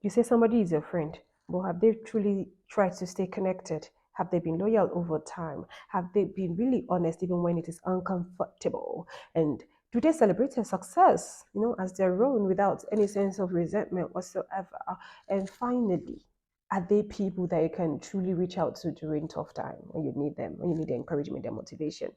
You say somebody is your friend, but have they truly tried to stay connected? Have they been loyal over time? Have they been really honest even when it is uncomfortable? And do they celebrate your success, as their own without any sense of resentment whatsoever? And finally, are they people that you can truly reach out to during tough time when you need them, when you need the encouragement, their motivation?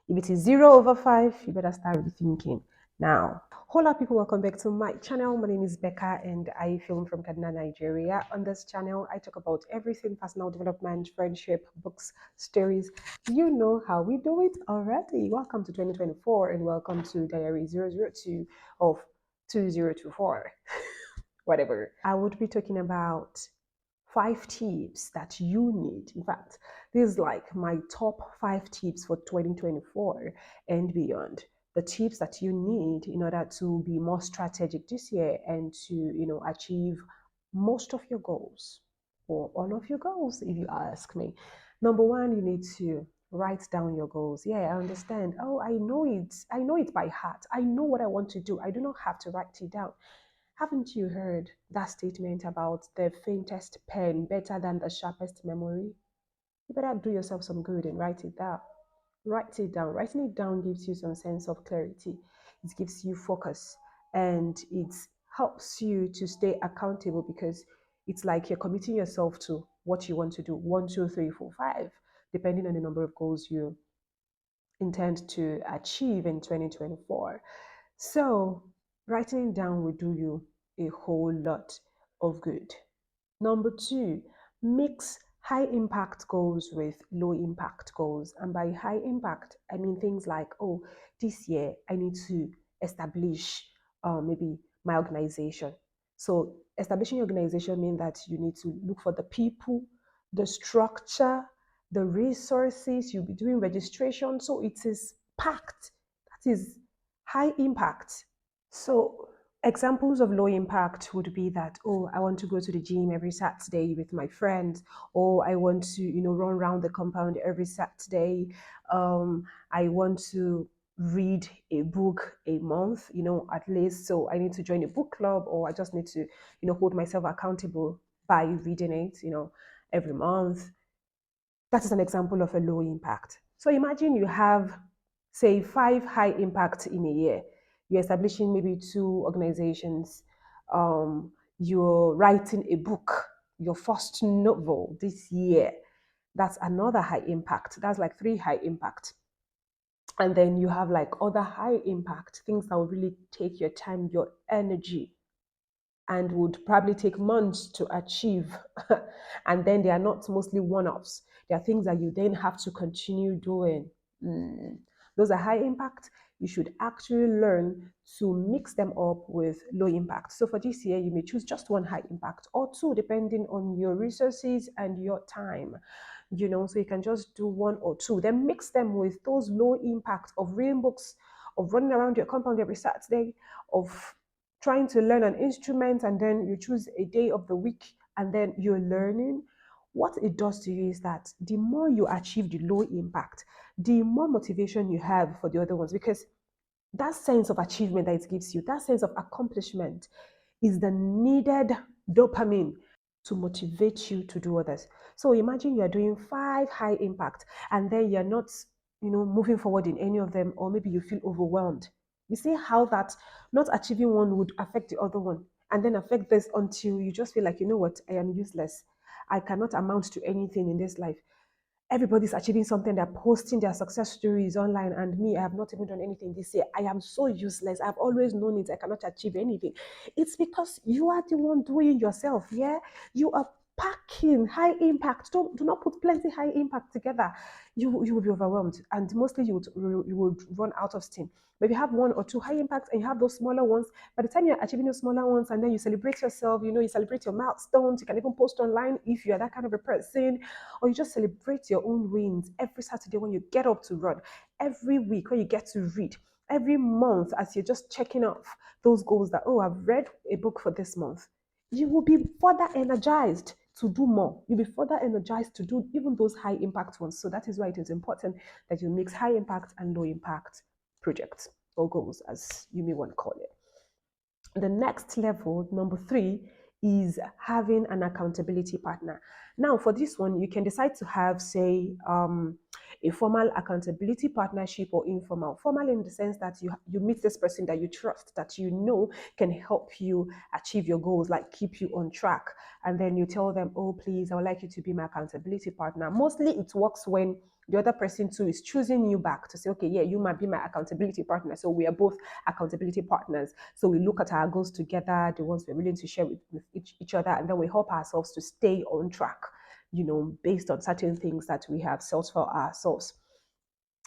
If it is 0/5, you better start rethinking now. Hola people, welcome back to my channel. My name is Becca and I film from Kaduna, Nigeria. On this channel, I talk about everything personal development, friendship, books, stories. You know how we do it already. Welcome to 2024 and welcome to Diary 002 of 2024. Whatever. I would be talking about 5 tips that you need. In fact, this is like my top 5 tips for 2024 and beyond. The tips that you need in order to be more strategic this year and to, achieve most of your goals or all of your goals, if you ask me. Number one, you need to write down your goals. Yeah, I understand. Oh, I know it. I know it by heart. I know what I want to do. I do not have to write it down. Haven't you heard that statement about the faintest pen better than the sharpest memory? You better do yourself some good and write it down. Write it down. Writing it down gives you some sense of clarity. It gives you focus and it helps you to stay accountable because it's like you're committing yourself to what you want to do. 1, 2, 3, 4, 5, depending on the number of goals you intend to achieve in 2024. So, writing it down will do you a whole lot of good. Number two, mix high impact goals with low impact goals. And by high impact, I mean things like, oh, this year I need to establish maybe my organization. So, establishing your organization means that you need to look for the people, the structure, the resources. You'll be doing registration. So, it is packed. That is high impact. So, examples of low impact would be that, oh, I want to go to the gym every Saturday with my friends, or I want to, run around the compound every Saturday. I want to read a book a month, at least. So I need to join a book club, or I just need to, hold myself accountable by reading it, every month. That is an example of a low impact. So imagine you have, say, 5 high impact in a year. You're establishing maybe 2 organizations. You're writing a book, your first novel this year. That's another high impact. That's like 3 high impact. And then you have like other high impact things that will really take your time, your energy, and would probably take months to achieve. And then they are not mostly one offs, they are things that you then have to continue doing. Those are high impact. You should actually learn to mix them up with low impact. So for this year, you may choose just one high impact or two, depending on your resources and your time. So you can just do one or two, then mix them with those low impact of reading books, of running around your compound every Saturday, of trying to learn an instrument, and then you choose a day of the week and then you're learning. What it does to you is that the more you achieve the low impact, the more motivation you have for the other ones, because that sense of achievement that it gives you, that sense of accomplishment, is the needed dopamine to motivate you to do others. So imagine you're doing 5 high impact and then you're not, moving forward in any of them, or maybe you feel overwhelmed. You see how that not achieving one would affect the other one and then affect this until you just feel like, you know what, I am useless. I cannot amount to anything in this life. Everybody's achieving something, they're posting their success stories online, and me, I have not even done anything this year. I am so useless. I've always known it. I cannot achieve anything. It's because you are the one doing yourself. Yeah, you are packing high impact. Do not put plenty high impact together. You will be overwhelmed, and mostly you would run out of steam. But if you have 1 or 2 high impacts and you have those smaller ones, by the time you're achieving those smaller ones and then you celebrate yourself, you celebrate your milestones. You can even post online if you are that kind of a person, or you just celebrate your own wins every Saturday when you get up to run, every week when you get to read, every month as you're just checking off those goals that, oh, I've read a book for this month. You will be further energized to do more. You'll be further energized to do even those high impact ones. So that is why it is important that you mix high impact and low impact projects or goals, as you may want to call it. The next level, number 3, is having an accountability partner. Now, for this one, you can decide to have, say, a formal accountability partnership or informal. Formal in the sense that you meet this person that you trust, that you know can help you achieve your goals, like keep you on track. And then you tell them, oh, please, I would like you to be my accountability partner. Mostly it works when the other person too is choosing you back to say, okay, yeah, you might be my accountability partner. So we are both accountability partners. So we look at our goals together, the ones we're willing to share with each other, and then we help ourselves to stay on track, based on certain things that we have set for ourselves.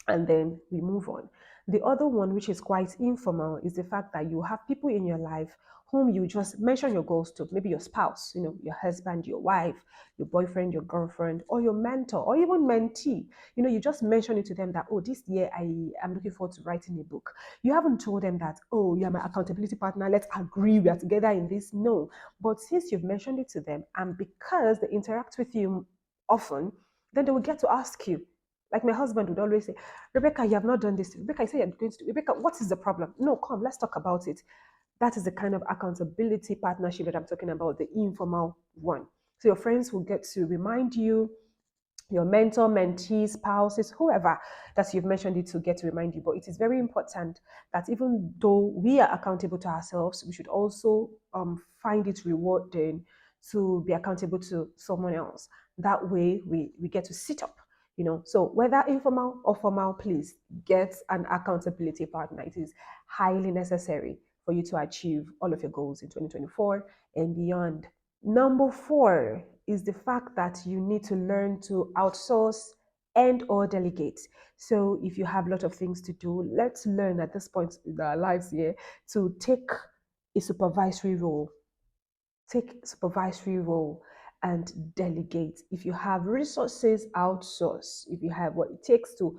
And then we move on. The other one, which is quite informal, is the fact that you have people in your life whom you just mention your goals to, maybe your spouse, your husband, your wife, your boyfriend, your girlfriend, or your mentor, or even mentee. You just mention it to them that, oh, this year I am looking forward to writing a book. You haven't told them that, oh, you're my accountability partner, let's agree we are together in this. No. But since you've mentioned it to them, and because they interact with you often, then they will get to ask you. Like my husband would always say, Rebecca, you have not done this. Rebecca, I say you're going to do. Rebecca, what is the problem? No, come, let's talk about it. That is the kind of accountability partnership that I'm talking about, the informal one. So your friends will get to remind you, your mentor, mentee, spouses, whoever that you've mentioned it to get to remind you. But it is very important that even though we are accountable to ourselves, we should also find it rewarding to be accountable to someone else. That way we get to sit up. So whether informal or formal, please get an accountability partner. It is highly necessary for you to achieve all of your goals in 2024 and beyond. Number 4 is the fact that you need to learn to outsource and or delegate. So if you have a lot of things to do, let's learn at this point in our lives here to take a supervisory role. Take supervisory role and delegate. If you have resources, outsource. If you have what it takes to,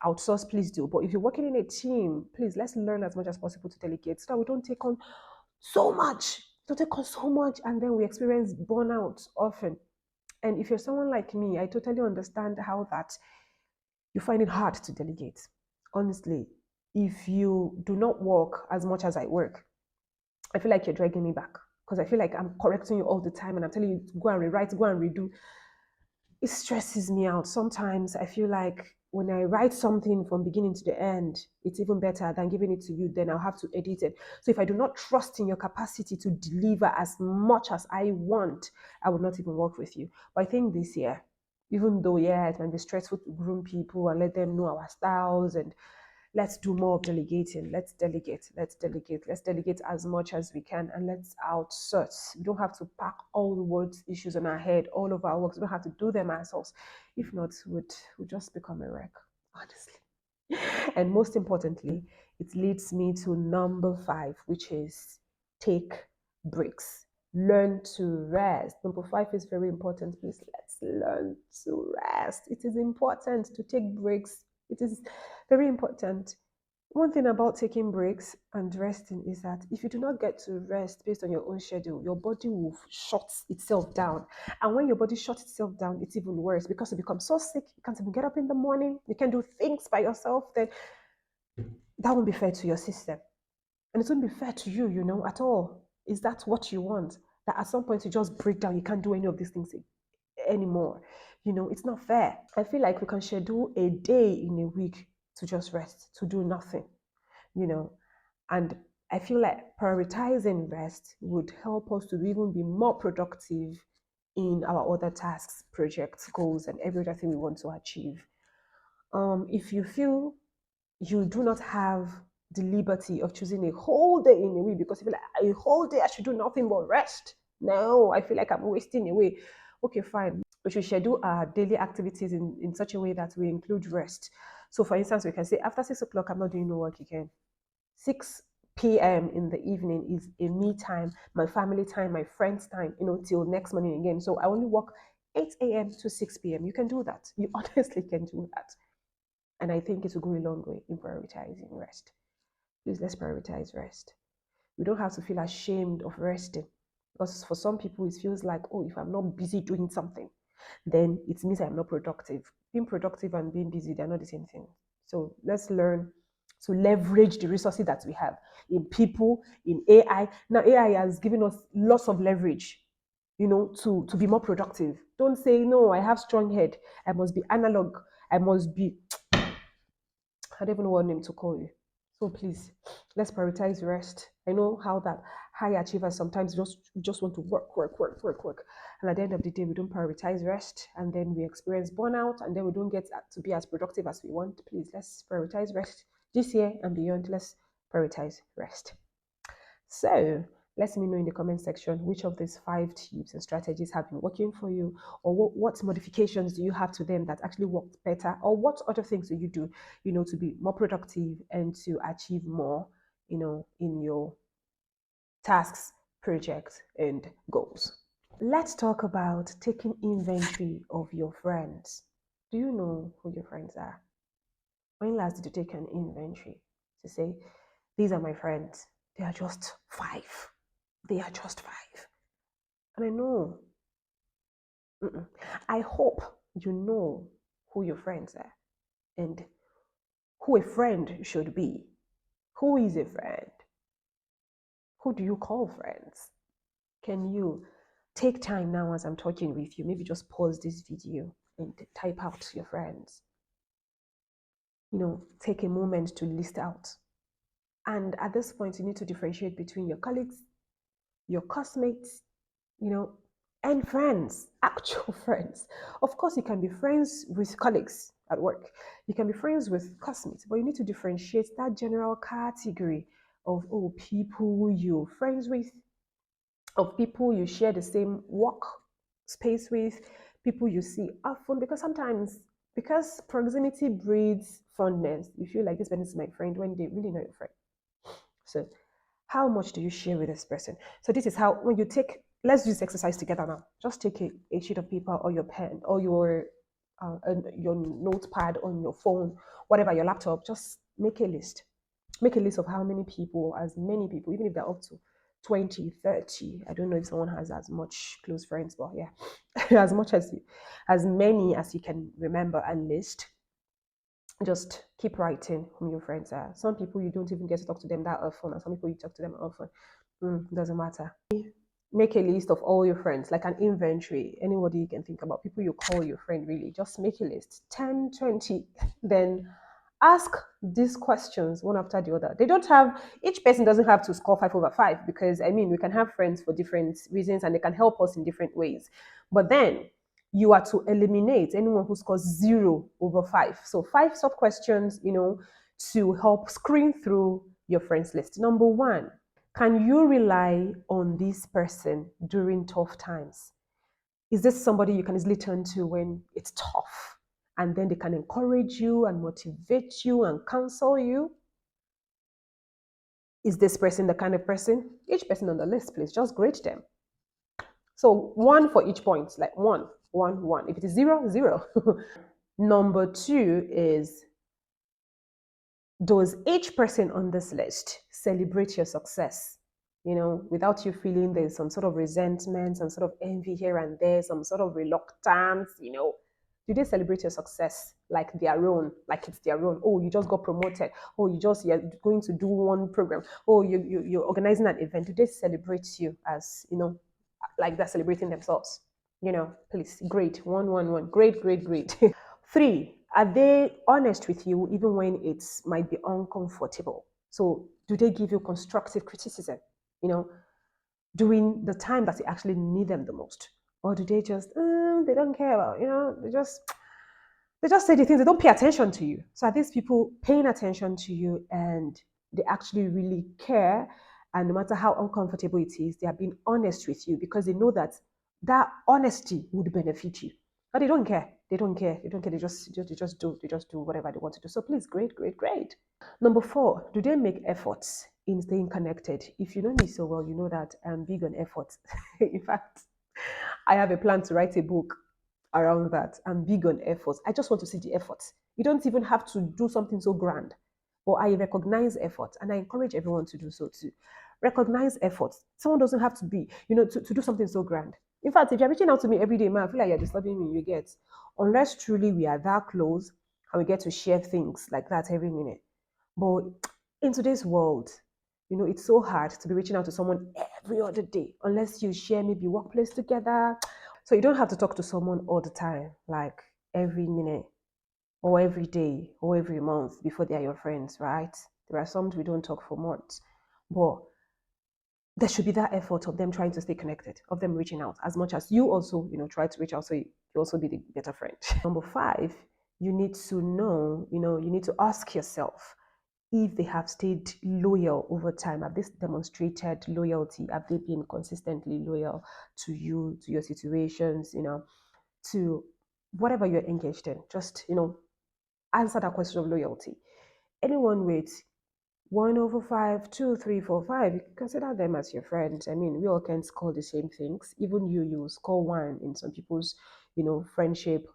outsource, please do. But if you're working in a team, please let's learn as much as possible to delegate so that we don't take on so much. Don't take on so much and then we experience burnout often. And if you're someone like me, I totally understand how that you find it hard to delegate. Honestly, if you do not work as much as I work, I feel like you're dragging me back because I feel like I'm correcting you all the time and I'm telling you to go and rewrite, go and redo. It stresses me out. Sometimes I feel like when I write something from beginning to the end, it's even better than giving it to you. Then I'll have to edit it. So if I do not trust in your capacity to deliver as much as I want, I will not even work with you. But I think this year, even though, yeah, it might be stressful to groom people and let them know our styles and let's do more of delegating. Let's delegate. Let's delegate. Let's delegate as much as we can and let's outsource. We don't have to pack all the words issues on our head, all of our works. We don't have to do them ourselves. If not, we'd just become a wreck, honestly. And most importantly, it leads me to number 5, which is take breaks. Learn to rest. Number 5 is very important. Please, let's learn to rest. It is important to take breaks. It is very important. One thing about taking breaks and resting is that if you do not get to rest based on your own schedule, your body will shut itself down. And when your body shuts itself down, it's even worse because you become so sick, you can't even get up in the morning, you can't do things by yourself, then that won't be fair to your system. And it won't be fair to you, at all. Is that what you want? That at some point you just break down, you can't do any of these things anymore. It's not fair. I feel like we can schedule a day in a week to just rest, to do nothing, and I feel like prioritizing rest would help us to even be more productive in our other tasks, projects, goals, and every other thing we want to achieve. If you feel you do not have the liberty of choosing a whole day in a week because you feel like a whole day I should do nothing but rest. No, I feel like I'm wasting away. Okay, fine. We should schedule our daily activities in such a way that we include rest. So, for instance, we can say after 6 o'clock, I'm not doing no work again. 6 p.m. in the evening is a me time, my family time, my friends' time, till next morning again. So, I only work 8 a.m. to 6 p.m. You can do that. You honestly can do that. And I think it will go a long way in prioritizing rest. Please, let's prioritize rest. We don't have to feel ashamed of resting. Because for some people, it feels like, oh, if I'm not busy doing something, then it means I'm not productive. Being productive and being busy, they're not the same thing. So let's learn to leverage the resources that we have in people, in AI. Now, AI has given us lots of leverage, to be more productive. Don't say, no, I have strong head. I must be analog. I must be, I don't even know what name to call you. So please, let's prioritize rest. I know how that high achievers sometimes just want to work, work, work, work, work. And at the end of the day, we don't prioritize rest, and then we experience burnout, and then we don't get to be as productive as we want. Please, let's prioritize rest this year and beyond. Let's prioritize rest. So let me know in the comment section which of these 5 tips and strategies have been working for you, or what modifications do you have to them that actually worked better, or what other things do you do, to be more productive and to achieve more, in your tasks, projects, and goals. Let's talk about taking inventory of your friends. Do you know who your friends are? When last did you take an inventory to say, these are my friends, they are just 5? They are just 5. And I know, I hope you know who your friends are and who a friend should be. Who is a friend? Who do you call friends? Can you take time now as I'm talking with you? Maybe just pause this video and type out your friends. Take a moment to list out. And at this point, you need to differentiate between your colleagues, your classmates, and friends, actual friends. Of course, you can be friends with colleagues at work. You can be friends with classmates, but you need to differentiate that general category of people you're friends with, of people you share the same work space with, people you see often, because proximity breeds fondness. You feel like this person is my friend when they really know your friend. So how much do you share with this person? So this is how, when you take, let's do this exercise together now. Just take a sheet of paper or your pen or your notepad on your phone, whatever, your laptop. Just make a list. Make a list of how many people, as many people, even if they're up to 20, 30. I don't know if someone has as much close friends, but yeah, as many as you can remember and list. Just keep writing whom your friends are. Some people you don't even get to talk to them that often, and some people you talk to them often. Doesn't matter. Make a list of all your friends, like an inventory. Anybody you can think about, people you call your friend, really. Just make a list, 10, 20. Then ask these questions one after the other. Each person doesn't have to score 5/5, because we can have friends for different reasons and they can help us in different ways. But then you are to eliminate anyone who scores 0/5. So 5 sub questions, to help screen through your friends list. Number 1, can you rely on this person during tough times? Is this somebody you can easily turn to when it's tough? And then they can encourage you and motivate you and counsel you? Is this person the kind of person? Each person on the list, please just grade them. So 1 for each point, like 1, 1, 1. If it is 0, 0. Number 2 is, does each person on this list celebrate your success? Without you feeling there's some sort of resentment, some sort of envy here and there, some sort of reluctance, do they celebrate your success like their own, like it's their own? Oh, you just got promoted. Oh, you're going to do one program. Oh, you're organizing an event. Do they celebrate you as, like they're celebrating themselves? Please, great. 1, 1, 1. Great, great, great. 3, are they honest with you even when it might be uncomfortable? So do they give you constructive criticism, during the time that you actually need them the most? Or do they just, they don't care about, they just say the things, they don't pay attention to you. So are these people paying attention to you and they actually really care? And no matter how uncomfortable it is, they are being honest with you because they know that that honesty would benefit you. But they don't care. They don't care. They don't care. They just do whatever they want to do. So please, great, great, great. Number 4, do they make efforts in staying connected? If you know me so well, you know that I'm big on efforts. In fact, I have a plan to write a book around that. I'm big on efforts. I just want to see the efforts. You don't even have to do something so grand, but I recognize effort and I encourage everyone to do so too. Recognize efforts. Someone doesn't have to be, to do something so grand. In fact, if you're reaching out to me every day, man, I feel like you're disturbing me, you get. Unless truly we are that close and we get to share things like that every minute. But in today's world, it's so hard to be reaching out to someone every other day unless you share maybe workplace together. So you don't have to talk to someone all the time, like every minute or every day or every month before they are your friends, right? There are some we don't talk for months. But there should be that effort of them trying to stay connected, of them reaching out as much as you also, try to reach out so you also be the better friend. Number five, you need to know, you need to ask yourself if they have stayed loyal over time. Have they demonstrated loyalty? Have they been consistently loyal to you, to your situations, to whatever you're engaged in? Just, answer that question of loyalty. Anyone with 1/5, 2, 3, 4, 5, you can consider them as your friends. I mean, we all can score the same things. Even you score 1 in some people's, friendship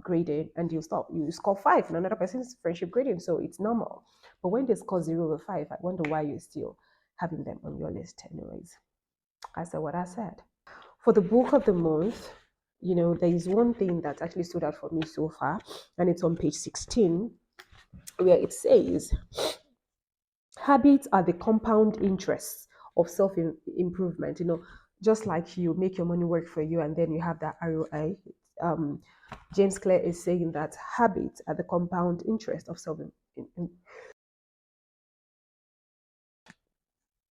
grading, and you score 5 in another person's friendship grading. So it's normal. But when they score 0/5, I wonder why you're still having them on your list, anyways. I said what I said. For the book of the month, there is one thing that actually stood out for me so far, and it's on page 16, where it says, habits are the compound interests of self improvement. Just like you make your money work for you and then you have that ROI. James Clear is saying that habits are the compound interest of self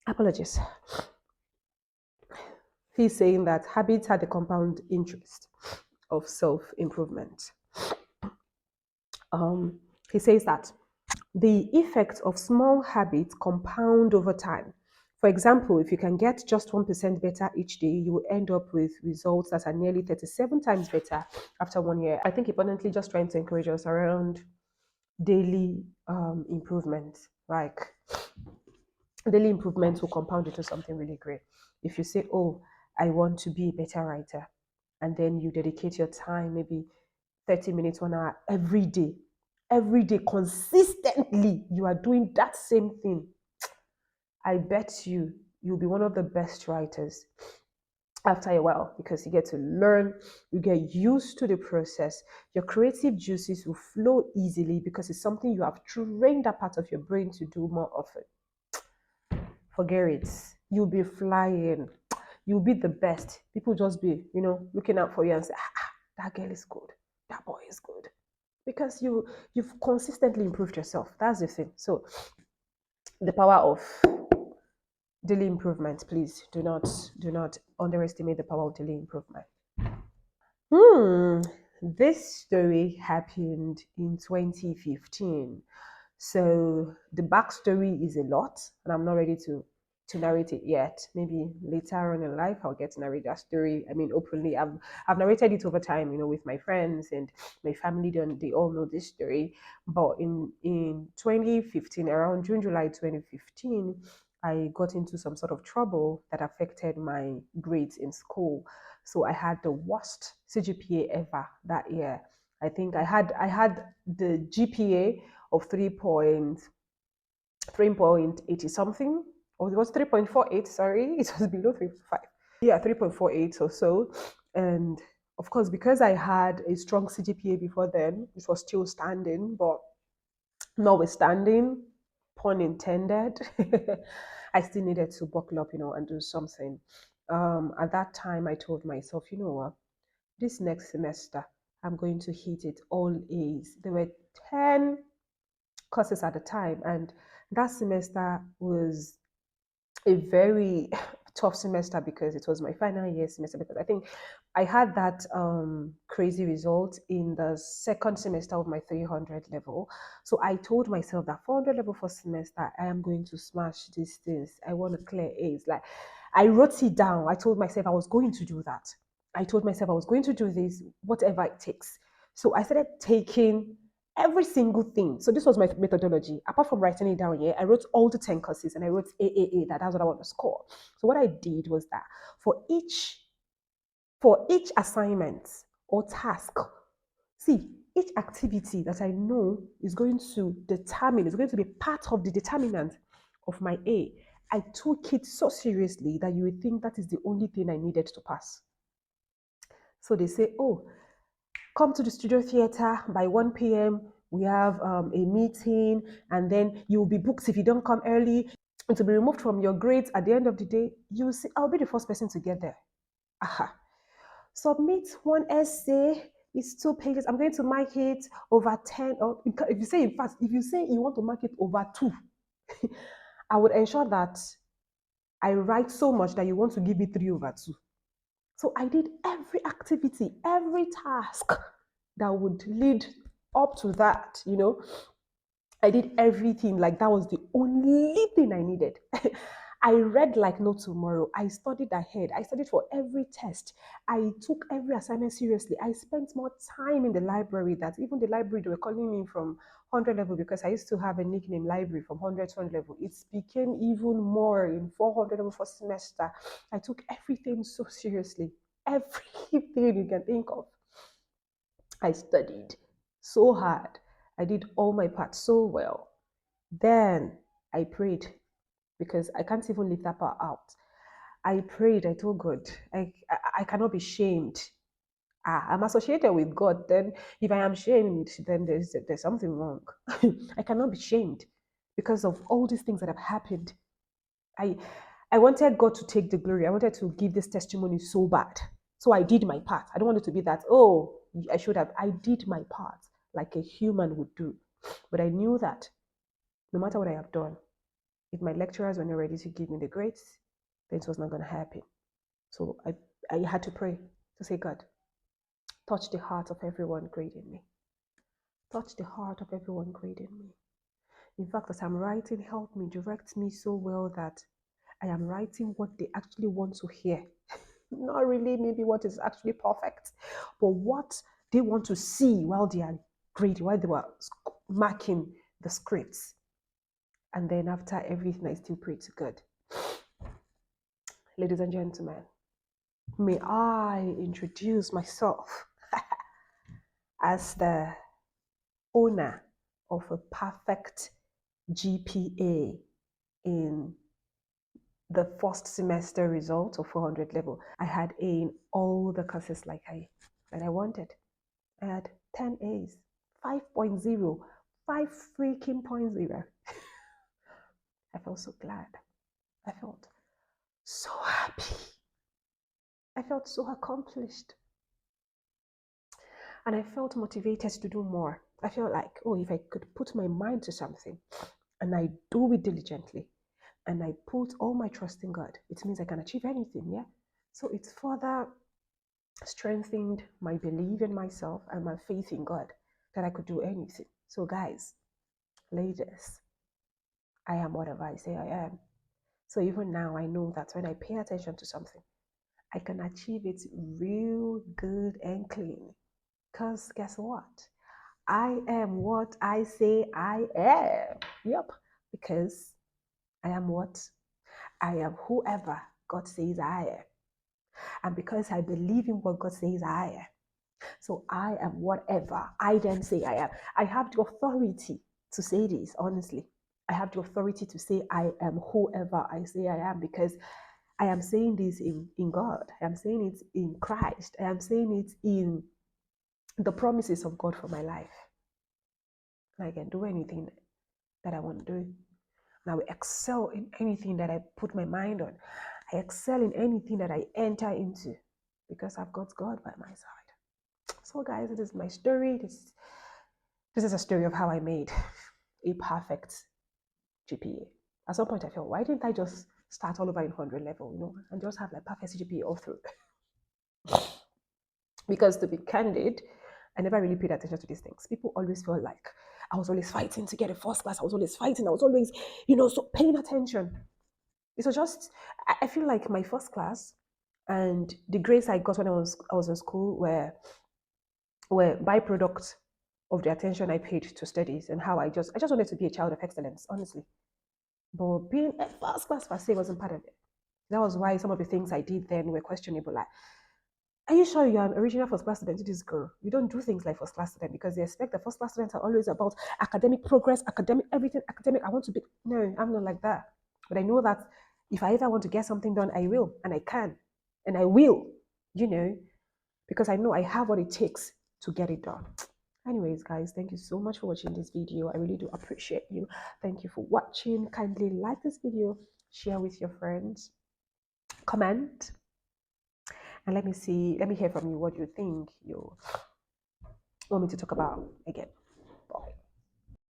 apologies. He's saying that habits are the compound interest of self improvement. He says that the effects of small habits compound over time. For example, if you can get just 1% better each day, you will end up with results that are nearly 37 times better after 1 year. I think importantly, just trying to encourage us around daily improvement. Like daily improvements will compound into something really great. If you say, oh, I want to be a better writer, and then you dedicate your time, maybe 30 minutes, 1 hour every day, consistently, you are doing that same thing. I bet you'll be one of the best writers after a while because you get to learn, you get used to the process. Your creative juices will flow easily because it's something you have trained that part of your brain to do more often. Forget it. You'll be flying. You'll be the best. People just be, looking out for you and say, that girl is good. That boy is good. Because you've consistently improved yourself. That's the thing. So the power of daily improvement, please do not underestimate the power of daily improvement. This story happened in 2015. So the backstory is a lot, and I'm not ready to narrate it yet. Maybe later on in life I'll get to narrate that story. I mean, openly. I've narrated it over time, with my friends and my family. They all know this story. But in 2015, around June, July 2015, I got into some sort of trouble that affected my grades in school. So I had the worst CGPA ever that year. I think I had the GPA of 3.80 something, or it was 3.48, sorry, it was below 3.5. Yeah, 3.48 or so. And of course, because I had a strong CGPA before then, it was still standing, but notwithstanding, pun intended, I still needed to buckle up, and do something. At that time, I told myself, you know what, this next semester, I'm going to hit it all A's. There were 10 courses at the time, and that semester was a very tough semester because it was my final year semester, because I think I had that crazy result in the second semester of my 300 level. So I told myself that 400 level first semester, I am going to smash these things. I want to clear A's. Like, I wrote it down. I told myself I was going to do that. I told myself I was going to do this, whatever it takes. So I started taking every single thing. So this was my methodology. Apart from writing it down here, I wrote all the 10 courses and I wrote AAA, that's what I want to score. So what I did was that for each assignment or task, see, each activity that I know is going to be part of the determinant of my A, I took it so seriously that you would think that is the only thing I needed to pass. So they say, oh, come to the studio theater by 1 p.m. we have a meeting, and then you will be booked if you don't come early. It will be removed from your grades at the end of the day. You see, I'll be the first person to get there. Aha. Submit one essay. It's 2 pages. I'm going to mark it over 10. Or if you say, in fact, if you say you want to mark it over 2, I would ensure that I write so much that you want to give me 3/2. So I did every activity, every task that would lead up to that, I did everything. Like that was the only thing I needed. I read like no tomorrow. I studied ahead. I studied for every test. I took every assignment seriously. I spent more time in the library that even the library they were calling me from 100 level because I used to have a nickname library from 100 to 100 level. It became even more in 400 level first semester. I took everything so seriously. Everything you can think of. I studied so hard. I did all my parts so well. Then I prayed because I can't even leave that part out. I prayed. I told God, I cannot be shamed. I'm associated with God. Then if I am shamed, then there's something wrong. I cannot be shamed because of all these things that have happened. I I wanted God to take the glory. I wanted to give this testimony so bad. So I did my part. I don't want it to be that, oh, I should have. I did my part like a human would do. But I knew that no matter what I have done, if my lecturers were not ready to give me the grades, then it was not going to happen. So I had to pray to say, God, touch the heart of everyone grading me. Touch the heart of everyone grading me. In fact, as I'm writing, help me, direct me so well that I am writing what they actually want to hear. Not really maybe what is actually perfect, but what they want to see while they are grading, while they were marking the scripts. And then after everything, I still pray to God. Ladies and gentlemen, may I introduce myself as the owner of a perfect GPA in the first semester result of 400 level. I had A in all the courses that I wanted. I had 10 A's, 5.0, 5 freaking point 0. I felt so glad. I felt so happy. I felt so accomplished. And I felt motivated to do more. I felt like, oh, if I could put my mind to something and I do it diligently and I put all my trust in God, it means I can achieve anything, yeah? So it's further strengthened my belief in myself and my faith in God that I could do anything. So guys, ladies, I am whatever I say I am. So even now I know that when I pay attention to something, I can achieve it real good and clean. Because guess what? I am what I say I am. Yep. Because I am what? I am whoever God says I am. And because I believe in what God says I am, so I am whatever I then say I am. I have the authority to say this, honestly. I have the authority to say I am whoever I say I am because I am saying this in God. I am saying it in Christ. I am saying it in the promises of God for my life. I can do anything that I want to do. And I will excel in anything that I put my mind on. I excel in anything that I enter into because I've got God by my side. So guys, this is my story. This is a story of how I made a perfect GPA. At some point I felt, why didn't I just start all over in 100 level, and just have like perfect GPA all through? Because to be candid, I never really paid attention to these things. People always felt like I was always fighting to get a first class. I was always fighting. I was always, so paying attention. It was just, I feel like my first class and the grades I got when I was in school were byproduct of the attention I paid to studies and how I just wanted to be a child of excellence, honestly. But being a first class per se wasn't part of it. That was why some of the things I did then were questionable. Like, are you sure you're an original first class student? This girl, you don't do things like first class student because they expect the first class students are always about academic progress, academic everything, academic. I want to be. No, I'm not like that. But I know that if I ever want to get something done, I will, and I can, and I will, because I know I have what it takes to get it done. Anyways, guys, thank you so much for watching this video. I really do appreciate you. Thank you for watching. Kindly like this video, share with your friends, comment, and let me hear from you what you think you want me to talk about again.